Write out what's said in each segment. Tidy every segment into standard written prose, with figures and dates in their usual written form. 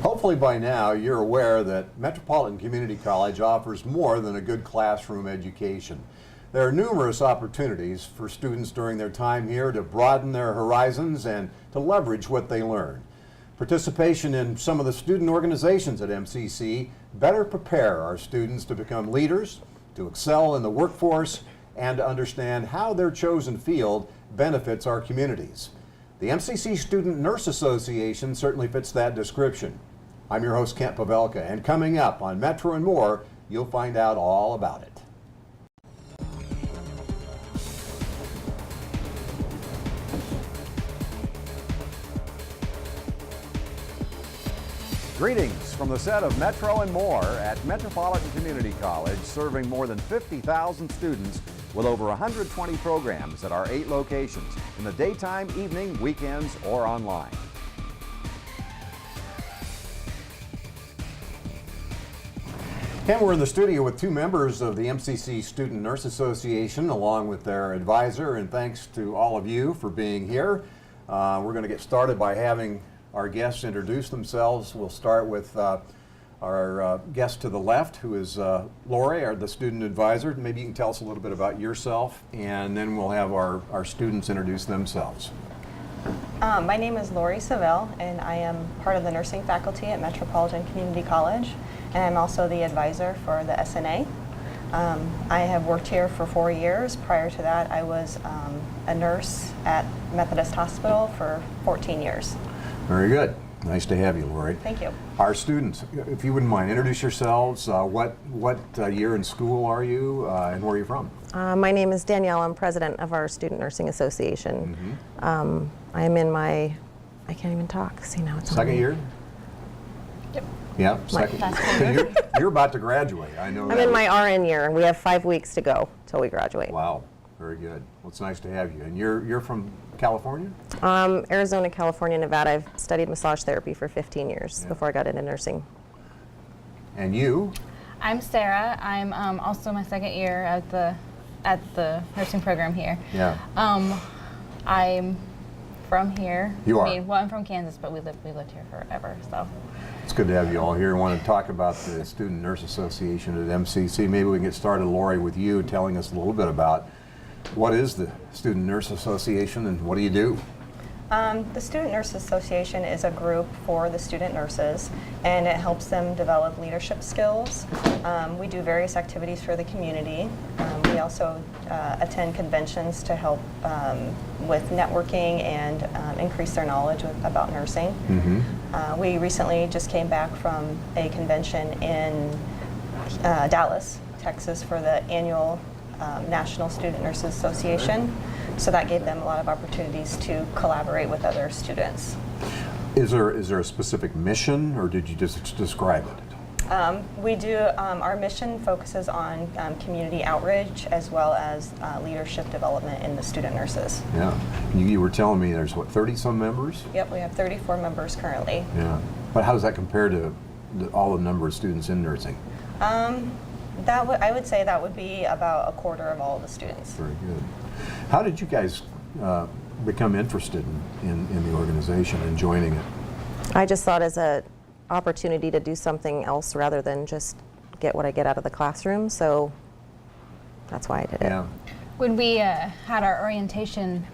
Hopefully by now you're aware that Metropolitan Community College offers more than a good classroom education. There are numerous opportunities for students during their time here to broaden their horizons and to leverage what they learn. Participation in some of the student organizations at MCC better prepare our students to become leaders, to excel in the workforce, and to understand how their chosen field benefits our communities. The MCC Student Nurse Association certainly fits that description. I'm your host, Kent Pavelka, and coming up on Metro and More, you'll find out all about it. Greetings from the set of Metro and More at Metropolitan Community College, serving more than 50,000 students with over 120 programs at our 8 locations in the daytime, evening, weekends, or online. And we're in the studio with 2 members of the MCC Student Nurse Association, along with their advisor, and thanks to all of you for being here. We're going to get started by having our guests introduce themselves. We'll start with our guest to the left, who is Lori, the student advisor. Maybe you can tell us a little bit about yourself, and then we'll have our students introduce themselves. My name is Lori Savelle, and I am part of the nursing faculty at Metropolitan Community College, and I'm also the advisor for the SNA. I have worked here for 4 years. Prior to that, I was a nurse at Methodist Hospital for 14 years. Very good. Nice to have you, Lori. Thank you. Our students, if you wouldn't mind, introduce yourselves. What year in school are you, and where are you from? My name is Danielle. I'm president of our Student Nursing Association. Mm-hmm. I am in my, I can't even talk. See, now it's on Second me. year? Yep. Yeah, second. You're about to graduate. I know I'm that. in my RN year, and we have 5 weeks to go till we graduate. Wow, very good. Well, it's nice to have you. And you're from California? Arizona, California, Nevada. I've studied massage therapy for 15 years before I got into nursing. And you? I'm Sarah. I'm also my second year at the nursing program here. Yeah. I'm from here. You are? I mean, well, I'm from Kansas, but we lived here forever. So It's good to have you all here. I want to talk about the Student Nurse Association at MCC. Maybe we can get started, Lori, with you telling us a little bit about what is the Student Nurse Association and what do you do? The Student Nurse Association is a group for the student nurses, and it helps them develop leadership skills. We do various activities for the community. We also attend conventions to help with networking and increase their knowledge about nursing. Mm-hmm. We recently just came back from a convention in Dallas, Texas for the annual National Student Nurses Association. So that gave them a lot of opportunities to collaborate with other students. Is there a specific mission, or did you just describe it? We do, our mission focuses on community outreach as well as leadership development in the student nurses. Yeah. You were telling me there's, what, 30-some members? Yep, we have 34 members currently. Yeah. But how does that compare to all the number of students in nursing? I would say that would be about a quarter of all the students. Very good. How did you guys become interested in the organization and joining it? I just thought as an opportunity to do something else rather than just get what I get out of the classroom, so that's why I did it. Yeah. when we had our orientation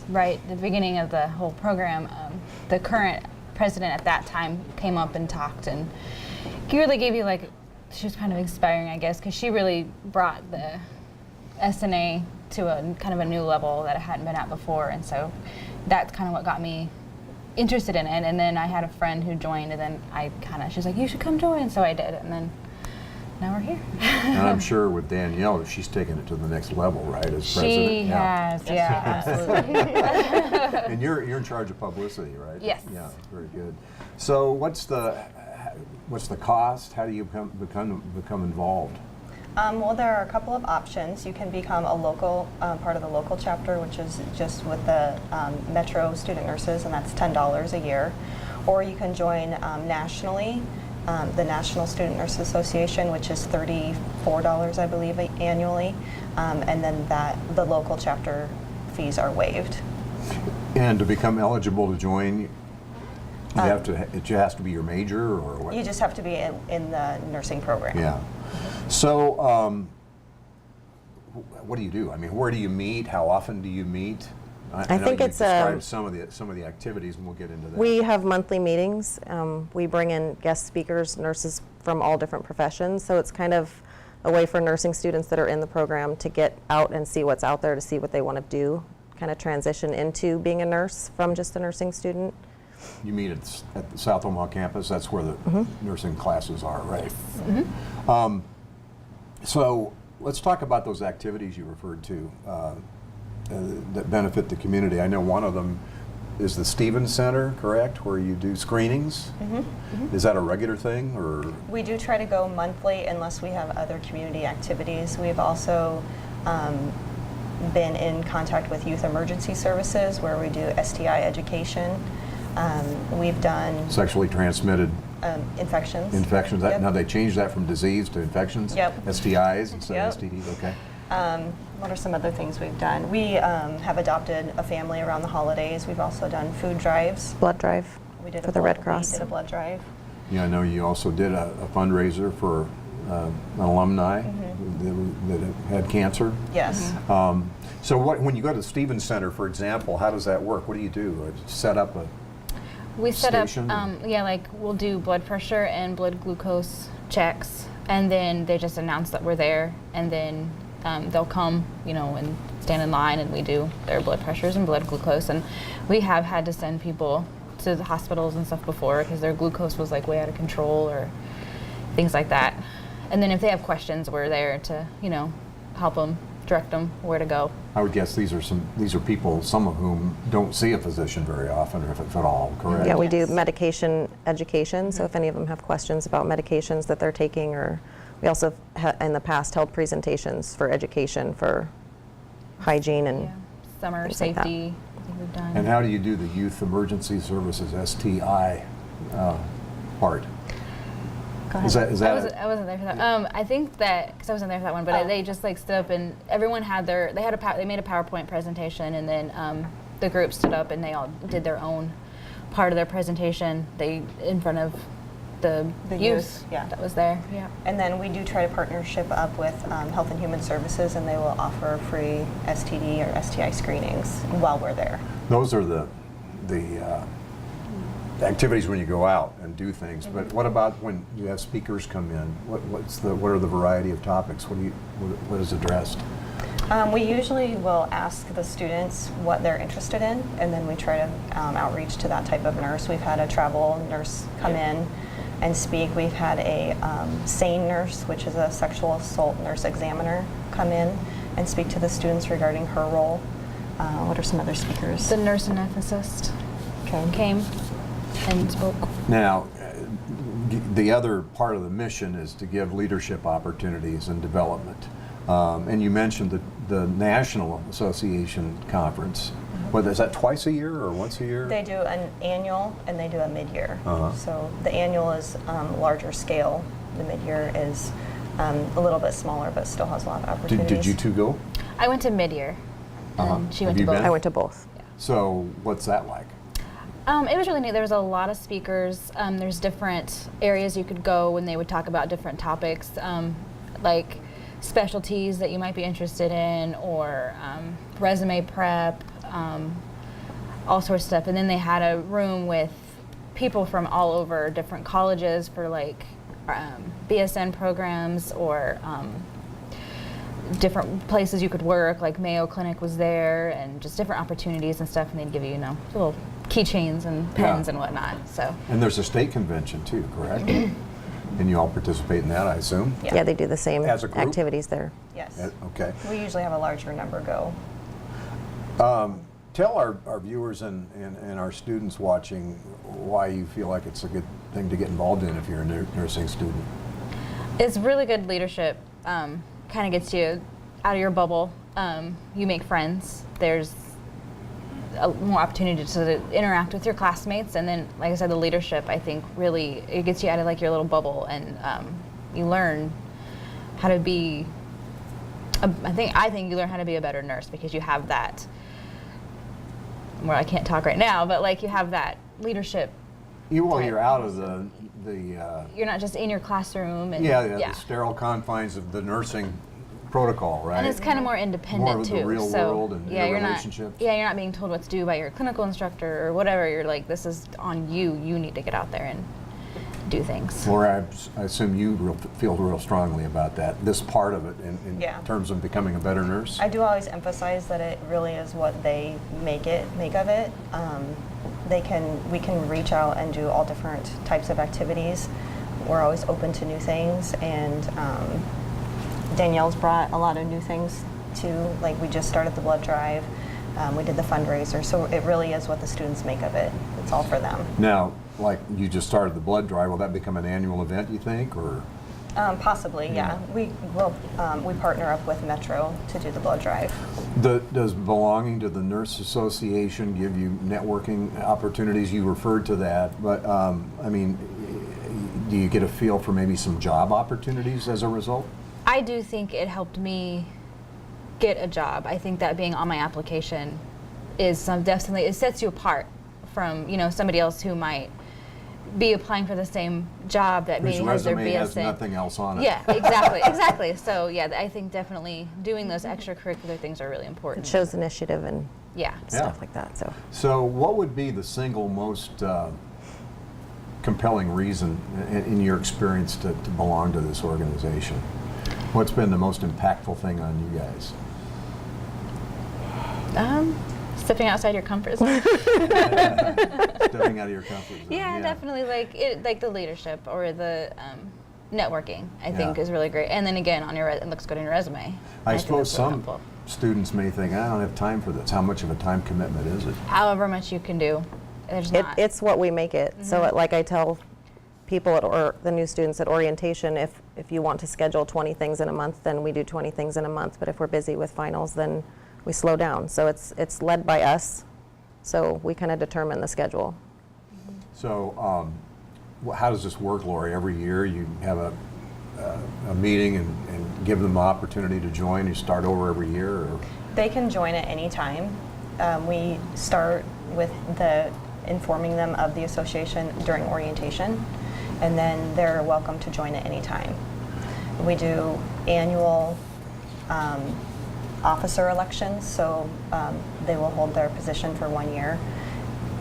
right at the beginning of the whole program, the current president at that time came up and talked, and he really gave you she was kind of inspiring, I guess, because she really brought the SNA to a kind of a new level that it hadn't been at before, and so that's kind of what got me interested in it. And then I had a friend who joined, and then she was like, you should come join, so I did, and then now we're here. And I'm sure with Danielle, she's taken it to the next level, right, as president? She has, yeah, absolutely. And you're in charge of publicity, right? Yes. Yeah, very good. So what's the cost? How do you become involved? Well, there are a couple of options. You can become a local part of the local chapter, which is just with the Metro student nurses, and that's $10 a year. Or you can join nationally, the National Student Nurse Association, which is $34, I believe, annually, and then the local chapter fees are waived. And to become eligible to join, You have to, it has to be your major or what? You just have to be in the nursing program. Yeah. So, what do you do? I mean, where do you meet? How often do you meet? I know think you it's, described some of the activities, and we'll get into that. We have monthly meetings. We bring in guest speakers, nurses from all different professions. So it's kind of a way for nursing students that are in the program to get out and see what's out there, to see what they want to do, kind of transition into being a nurse from just a nursing student. You meet at the South Omaha campus. That's where the nursing classes are, right? So let's talk about those activities you referred to that benefit the community. I know one of them is the Stevens Center, correct, where you do screenings? Is that a regular thing, or? We do try to go monthly unless we have other community activities. We've also been in contact with Youth Emergency Services where we do STI education. We've done Sexually transmitted infections. infections. Yep. Now they changed that from disease to infections? Yep. STIs instead Yep. of STDs, okay. What are some other things we've done? We have adopted a family around the holidays. We've also done food drives. Blood drive We did for the Red Cross. We did a blood drive. Yeah, I know you also did a fundraiser for an alumni that had cancer. Yes. So when you go to the Stevens Center, for example, how does that work? What do you do? Set up a We set up, station? yeah, like we'll do blood pressure and blood glucose checks, and then they just announce that we're there, and then they'll come, you know, and stand in line, and we do their blood pressures and blood glucose. And we have had to send people to the hospitals and stuff before because their glucose was like way out of control or things like that. And then if they have questions, we're there to, you know, help them, direct them where to go. I would guess these are people, some of whom don't see a physician very often, or if at all, correct? Yeah, we do Yes. medication education. So if any of them have questions about medications that they're taking, or we also in the past held presentations for education for hygiene and Yeah. Summer things like that. safety, I think we've done. And how do you do the Youth Emergency Services STI part? Go Is ahead. that I wasn't there for that. I think that because I wasn't there for that one, but Oh. they just like stood up and everyone had they made a PowerPoint presentation, and then the group stood up and they all did their own part of their presentation. They in front of the youth youth, yeah. that was there. Yeah. And then we do try to partnership up with Health and Human Services, and they will offer free STD or STI screenings while we're there. Those are the activities when you go out and do things. But what about when you have speakers come in? What are the variety of topics? What is addressed? We usually will ask the students what they're interested in, and then we try to outreach to that type of nurse. We've had a travel nurse come in and speak. We've had a SANE nurse, which is a sexual assault nurse examiner, come in and speak to the students regarding her role. What are some other speakers? The nurse anesthetist Okay. came and spoke. Now, the other part of the mission is to give leadership opportunities and development. And you mentioned the National Association Conference. What, is that twice a year or once a year? They do an annual and they do a mid-year. Uh-huh. So the annual is larger scale. The mid-year is a little bit smaller, but still has a lot of opportunities. Did you two go? I went to mid-year, Uh-huh. and she Have went you to both. been? I went to both. So what's that like? It was really neat. There was a lot of speakers. There's different areas you could go when they would talk about different topics, like specialties that you might be interested in, or resume prep, all sorts of stuff. And then they had a room with people from all over different colleges for like BSN programs or different places you could work, like Mayo Clinic was there, and just different opportunities and stuff, and they'd give you, little keychains and pens Yeah. and whatnot. So And there's a state convention too, correct? And you all participate in that, I assume? Yeah. They do the same As a group? activities there. Yes. Okay. We usually have a larger number go. Tell our viewers and our students watching why you feel like it's a good thing to get involved in if you're a nursing student. it's really good leadership. Kind of gets you out of your bubble. You make friends. There's more opportunity to interact with your classmates, and then, like I said, the leadership, I think, really it gets you out of like your little bubble, and you learn how to be. I think you learn how to be a better nurse because you have that. Well, I can't talk right now, but like you have that leadership You're out of the You're not just in your classroom. And, the sterile confines of the nursing protocol, right? And it's kind of more independent More of too. the real so, world and yeah, your you're relationships. Not, you're not being told what to do by your clinical instructor or whatever. You're like, this is on you. You need to get out there and do things. Laura, I assume you feel real strongly about that, this part of it in Yeah. terms of becoming a better nurse. I do always emphasize that it really is what they make of it. We can reach out and do all different types of activities. We're always open to new things, and Danielle's brought a lot of new things too. Like we just started the blood drive, we did the fundraiser, so it really is what the students make of it. It's all for them. Now, like you just started the blood drive, will that become an annual event, you think, or? Possibly, yeah. We partner up with Metro to do the blood drive. Does belonging to the Nurse Association give you networking opportunities? You referred to that, but I mean, do you get a feel for maybe some job opportunities as a result? I do think it helped me get a job. I think that being on my application is definitely, it sets you apart from, somebody else who might be applying for the same job that Whose maybe has their resume has BSN. nothing else on it. Yeah, exactly. So yeah, I think definitely doing those extracurricular things are really important. It shows initiative and Yeah. stuff like that. So what would be the single most compelling reason in your experience to belong to this organization? What's been the most impactful thing on you guys? Stepping outside your comfort zone. Stepping out of your comfort zone. Yeah, definitely. Like the leadership or the networking, I think is really great. And then again, on it looks good on your resume. I think suppose that's really some helpful. students may think, I don't have time for this. How much of a time commitment is it? However much you can do. There's not. It's what we make it. So like I tell people or the new students at orientation, if you want to schedule 20 things in a month, then we do 20 things in a month. But if we're busy with finals, then we slow down. So it's led by us. So we kind of determine the schedule. So how does this work, Lori? Every year you have a meeting and give them the opportunity to join? You start over every year? Or? They can join at any time. We start with informing them of the association during orientation, and then they're welcome to join at any time. We do annual officer elections, so they will hold their position for 1 year,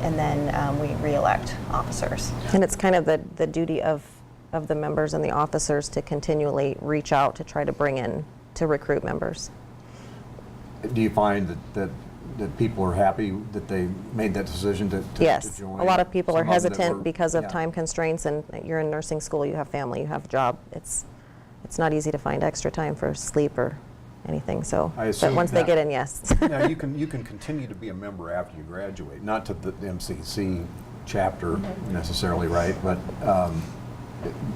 and then we re-elect officers. And it's kind of the duty of the members and the officers to continually reach out to try to bring in, to recruit members. Do you find that people are happy that they made that decision to Yes, join? a lot of people are Some them that hesitant were- because of yeah. time constraints, and you're in nursing school, you have family, you have a job. It's not easy to find extra time for sleep or anything, so, I but assume once they that- get in, yes. Now, you can continue to be a member after you graduate, not to the MCC chapter necessarily, right? But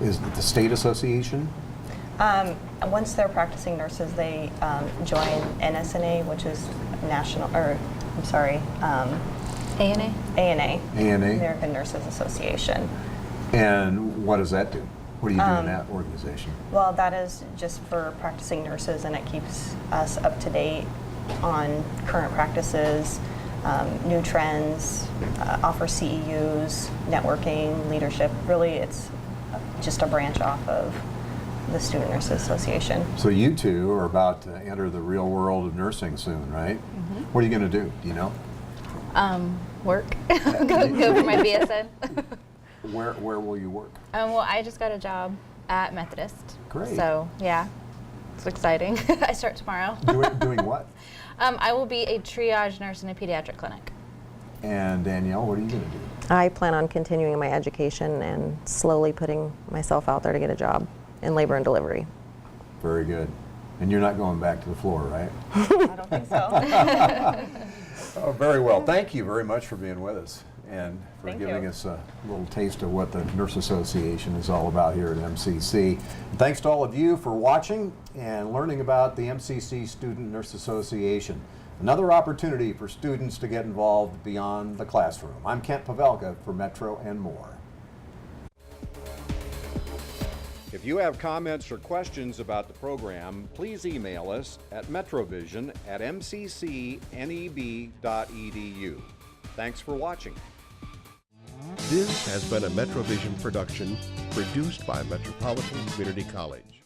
is it the state association? Once they're practicing nurses, they join NSNA, which is ANA? ANA, ANA? American Nurses Association. And what does that do? What do you do in that organization? Well, that is just for practicing nurses, and it keeps us up to date on current practices, new trends, offers CEUs, networking, leadership. Really, it's just a branch off of the Student Nurses Association. So you two are about to enter the real world of nursing soon, right? What are you going to do? Do you know? Work. go for my BSN. Where will you work? Well, I just got a job at Methodist. Great. So, yeah, it's exciting. I start tomorrow. Doing what? I will be a triage nurse in a pediatric clinic. And Danielle, what are you going to do? I plan on continuing my education and slowly putting myself out there to get a job in labor and delivery. Very good. And you're not going back to the floor, right? I don't think so. Oh, very well. Thank you very much for being with us and for Thank giving you. us a little taste of what the Nurse Association is all about here at MCC. And thanks to all of you for watching and learning about the MCC Student Nurse Association. Another opportunity for students to get involved beyond the classroom. I'm Kent Pavelka for Metro and More. If you have comments or questions about the program, please email us at metrovision@mccneb.edu. Thanks for watching. This has been a MetroVision production produced by Metropolitan Community College.